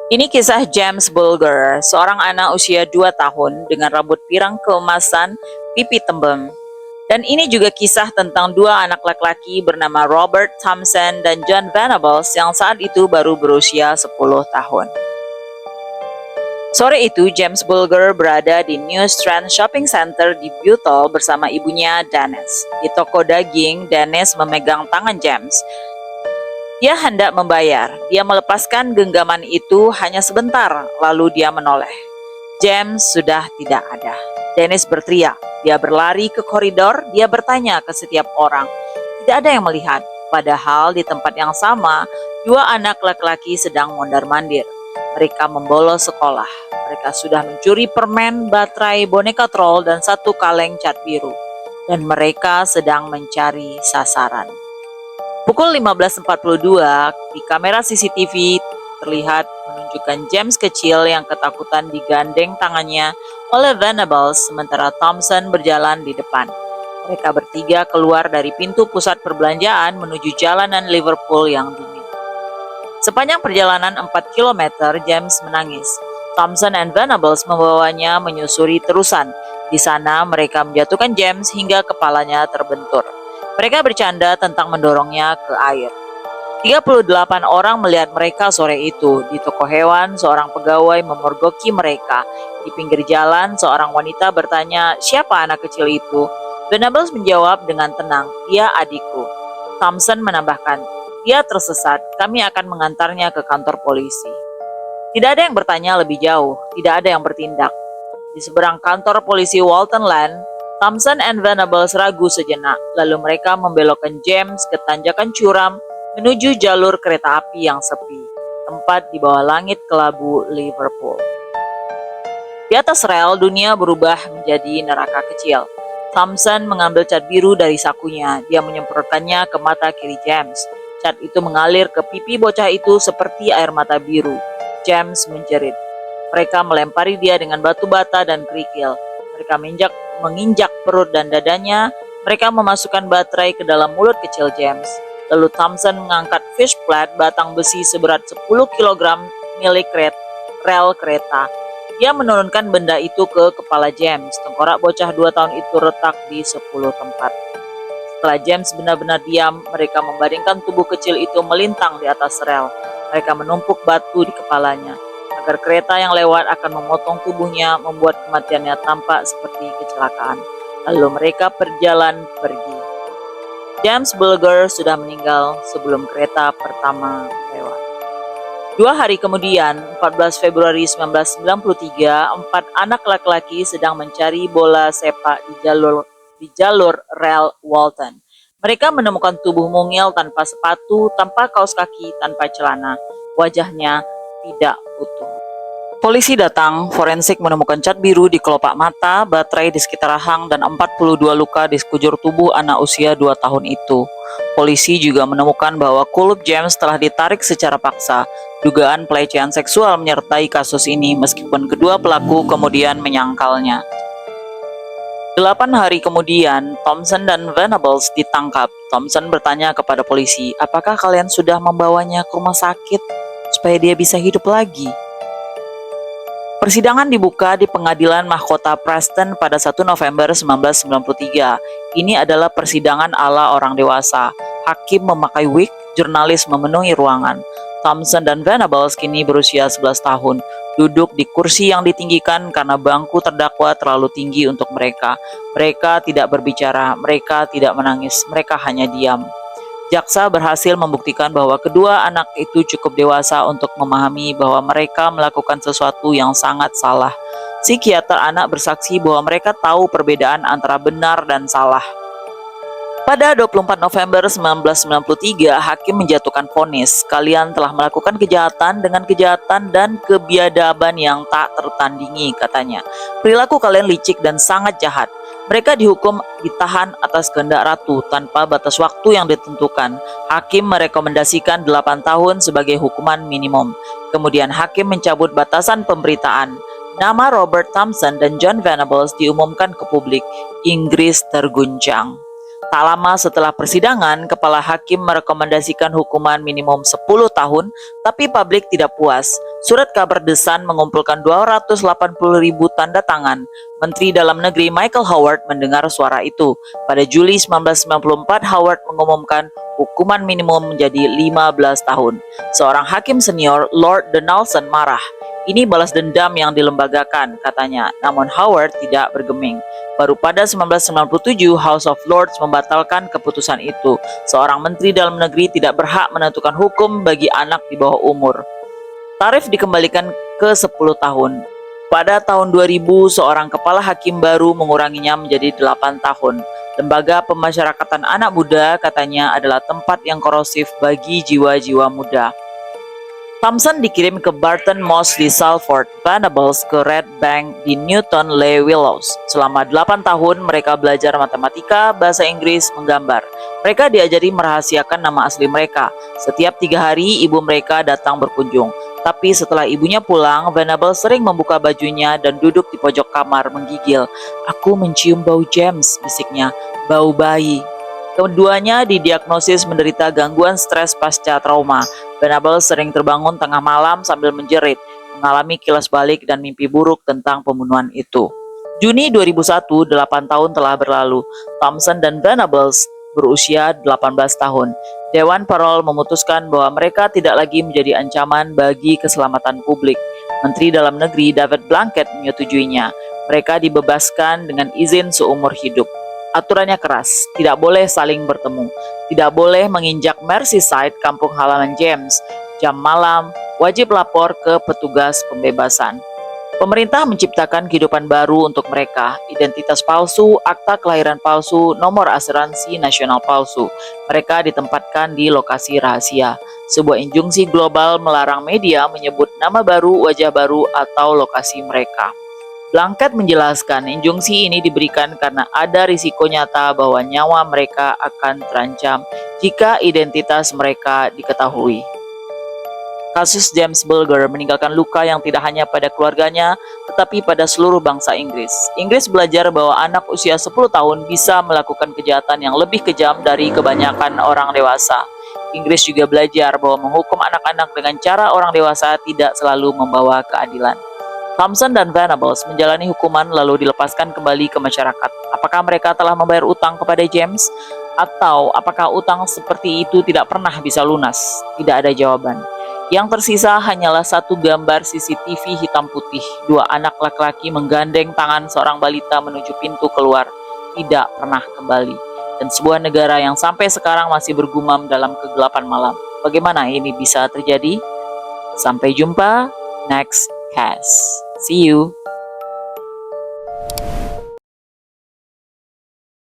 Ini kisah James Bulger, seorang anak usia 2 tahun dengan rambut pirang keemasan, pipi tembem. Dan ini juga kisah tentang dua anak laki-laki bernama Robert Thompson dan John Venables yang saat itu baru berusia 10 tahun. Sore itu, James Bulger berada di New Strand Shopping Center di Beulah bersama ibunya, Dennis. Di toko daging, Dennis memegang tangan James. Dia hendak membayar. Dia melepaskan genggaman itu hanya sebentar, lalu dia menoleh. James sudah tidak ada. Dennis berteriak. Dia berlari ke koridor, dia bertanya ke setiap orang. Tidak ada yang melihat. Padahal di tempat yang sama, dua anak laki-laki sedang mondar-mandir. Mereka membolos sekolah. Mereka sudah mencuri permen, baterai, boneka troll, dan satu kaleng cat biru. Dan mereka sedang mencari sasaran. Pukul 15.42, di kamera CCTV terlihat menunjukkan James kecil yang ketakutan digandeng tangannya oleh Venables sementara Thompson berjalan di depan. Mereka bertiga keluar dari pintu pusat perbelanjaan menuju jalanan Liverpool yang dingin. Sepanjang perjalanan 4 km, James menangis. Thompson dan Venables membawanya menyusuri terusan. Di sana mereka menjatuhkan James hingga kepalanya terbentur. Mereka bercanda tentang mendorongnya ke air. 38 orang melihat mereka sore itu. Di toko hewan, seorang pegawai memergoki mereka. Di pinggir jalan, seorang wanita bertanya, "Siapa anak kecil itu?" Venables menjawab dengan tenang, "Dia adikku." Thompson menambahkan, "Dia tersesat, kami akan mengantarnya ke kantor polisi." Tidak ada yang bertanya lebih jauh, tidak ada yang bertindak. Di seberang kantor polisi Walton Land, Thompson and Venables ragu sejenak, lalu mereka membelokkan James ke tanjakan curam menuju jalur kereta api yang sepi, tempat di bawah langit kelabu Liverpool. Di atas rel, dunia berubah menjadi neraka kecil. Thompson mengambil cat biru dari sakunya, dia menyemprotkannya ke mata kiri James. Cat itu mengalir ke pipi bocah itu seperti air mata biru. James menjerit. Mereka melempari dia dengan batu bata dan kerikil. Mereka menginjak perut dan dadanya. Mereka memasukkan baterai ke dalam mulut kecil James. Lalu Thompson mengangkat fishplate batang besi seberat 10 kg milik rel kereta. Dia menurunkan benda itu ke kepala James. Tengkorak bocah 2 tahun itu retak di 10 tempat. Setelah James benar-benar diam, mereka membaringkan tubuh kecil itu melintang di atas rel. Mereka menumpuk batu di kepalanya. Agar kereta yang lewat akan memotong tubuhnya, membuat kematiannya tampak seperti kecelakaan. Lalu mereka berjalan pergi. James Bulger sudah meninggal sebelum kereta pertama lewat. 2 hari kemudian, 14 Februari 1993, 4 anak laki-laki sedang mencari bola sepak di jalur rel Walton. Mereka menemukan tubuh mungil tanpa sepatu, tanpa kaos kaki, tanpa celana. Wajahnya tidak utuh. Polisi datang, forensik menemukan cat biru di kelopak mata, baterai di sekitar rahang, dan 42 luka di sekujur tubuh anak usia 2 tahun itu. Polisi juga menemukan bahwa kulup James telah ditarik secara paksa. Dugaan pelecehan seksual menyertai kasus ini meskipun kedua pelaku kemudian menyangkalnya. 8 hari kemudian, Thompson dan Venables ditangkap. Thompson bertanya kepada polisi, "Apakah kalian sudah membawanya ke rumah sakit supaya dia bisa hidup lagi?" Persidangan dibuka di Pengadilan Mahkota Preston pada 1 November 1993. Ini adalah persidangan ala orang dewasa. Hakim memakai wig, jurnalis memenuhi ruangan. Thompson dan Venables kini berusia 11 tahun, duduk di kursi yang ditinggikan karena bangku terdakwa terlalu tinggi untuk mereka. Mereka tidak berbicara, mereka tidak menangis, mereka hanya diam. Jaksa berhasil membuktikan bahwa kedua anak itu cukup dewasa untuk memahami bahwa mereka melakukan sesuatu yang sangat salah. Psikiater anak bersaksi bahwa mereka tahu perbedaan antara benar dan salah. Pada 24 November 1993, hakim menjatuhkan vonis. "Kalian telah melakukan kejahatan dengan kejahatan dan kebiadaban yang tak tertandingi," katanya. "Perilaku kalian licik dan sangat jahat." Mereka dihukum ditahan atas kehendak ratu tanpa batas waktu yang ditentukan. Hakim merekomendasikan 8 tahun sebagai hukuman minimum. Kemudian hakim mencabut batasan pemberitaan. Nama Robert Thompson dan John Venables diumumkan ke publik. Inggris terguncang. Tak lama setelah persidangan, kepala hakim merekomendasikan hukuman minimum 10 tahun, tapi publik tidak puas. Surat kabar The Sun mengumpulkan 280.000 tanda tangan. Menteri Dalam Negeri Michael Howard mendengar suara itu. Pada Juli 1994, Howard mengumumkan hukuman minimum menjadi 15 tahun. Seorang hakim senior, Lord Donaldson, marah. Ini balas dendam yang dilembagakan, katanya. Namun Howard tidak bergeming. Baru pada 1997, House of Lords membatalkan keputusan itu. Seorang menteri dalam negeri tidak berhak menentukan hukum bagi anak di bawah umur. Tarif dikembalikan ke 10 tahun. Pada tahun 2000, seorang kepala hakim baru menguranginya menjadi 8 tahun. Lembaga Pemasyarakatan Anak Muda katanya adalah tempat yang korosif bagi jiwa-jiwa muda. Thompson dikirim ke Barton Moss di Salford, Venables ke Red Bank di Newton Le Willows. Selama 8 tahun mereka belajar matematika, bahasa Inggris, menggambar. Mereka diajari merahasiakan nama asli mereka. Setiap 3 hari ibu mereka datang berkunjung. Tapi setelah ibunya pulang, Venables sering membuka bajunya dan duduk di pojok kamar menggigil. "Aku mencium bau James," bisiknya, "bau bayi." Keduanya didiagnosis menderita gangguan stres pasca trauma. Venables sering terbangun tengah malam sambil menjerit, mengalami kilas balik dan mimpi buruk tentang pembunuhan itu. Juni 2001, 8 tahun telah berlalu. Thompson dan Venables berusia 18 tahun. Dewan Parol memutuskan bahwa mereka tidak lagi menjadi ancaman bagi keselamatan publik. Menteri Dalam Negeri David Blunkett menyetujuinya. Mereka dibebaskan dengan izin seumur hidup. Aturannya keras, tidak boleh saling bertemu, tidak boleh menginjak Merseyside, kampung halaman James. Jam malam, wajib lapor ke petugas pembebasan. Pemerintah menciptakan kehidupan baru untuk mereka, identitas palsu, akta kelahiran palsu, nomor asuransi nasional palsu. Mereka ditempatkan di lokasi rahasia. Sebuah injunksi global melarang media menyebut nama baru, wajah baru, atau lokasi mereka. Blunkett menjelaskan injunksi ini diberikan karena ada risiko nyata bahwa nyawa mereka akan terancam jika identitas mereka diketahui. Kasus James Bulger meninggalkan luka yang tidak hanya pada keluarganya, tetapi pada seluruh bangsa Inggris. Inggris belajar bahwa anak usia 10 tahun bisa melakukan kejahatan yang lebih kejam dari kebanyakan orang dewasa. Inggris juga belajar bahwa menghukum anak-anak dengan cara orang dewasa tidak selalu membawa keadilan. Thompson dan Venables menjalani hukuman lalu dilepaskan kembali ke masyarakat. Apakah mereka telah membayar utang kepada James? Atau apakah utang seperti itu tidak pernah bisa lunas? Tidak ada jawaban. Yang tersisa hanyalah satu gambar CCTV hitam putih. 2 anak laki-laki menggandeng tangan seorang balita menuju pintu keluar. Tidak pernah kembali. Dan sebuah negara yang sampai sekarang masih bergumam dalam kegelapan malam. Bagaimana ini bisa terjadi? Sampai jumpa next cast. See you.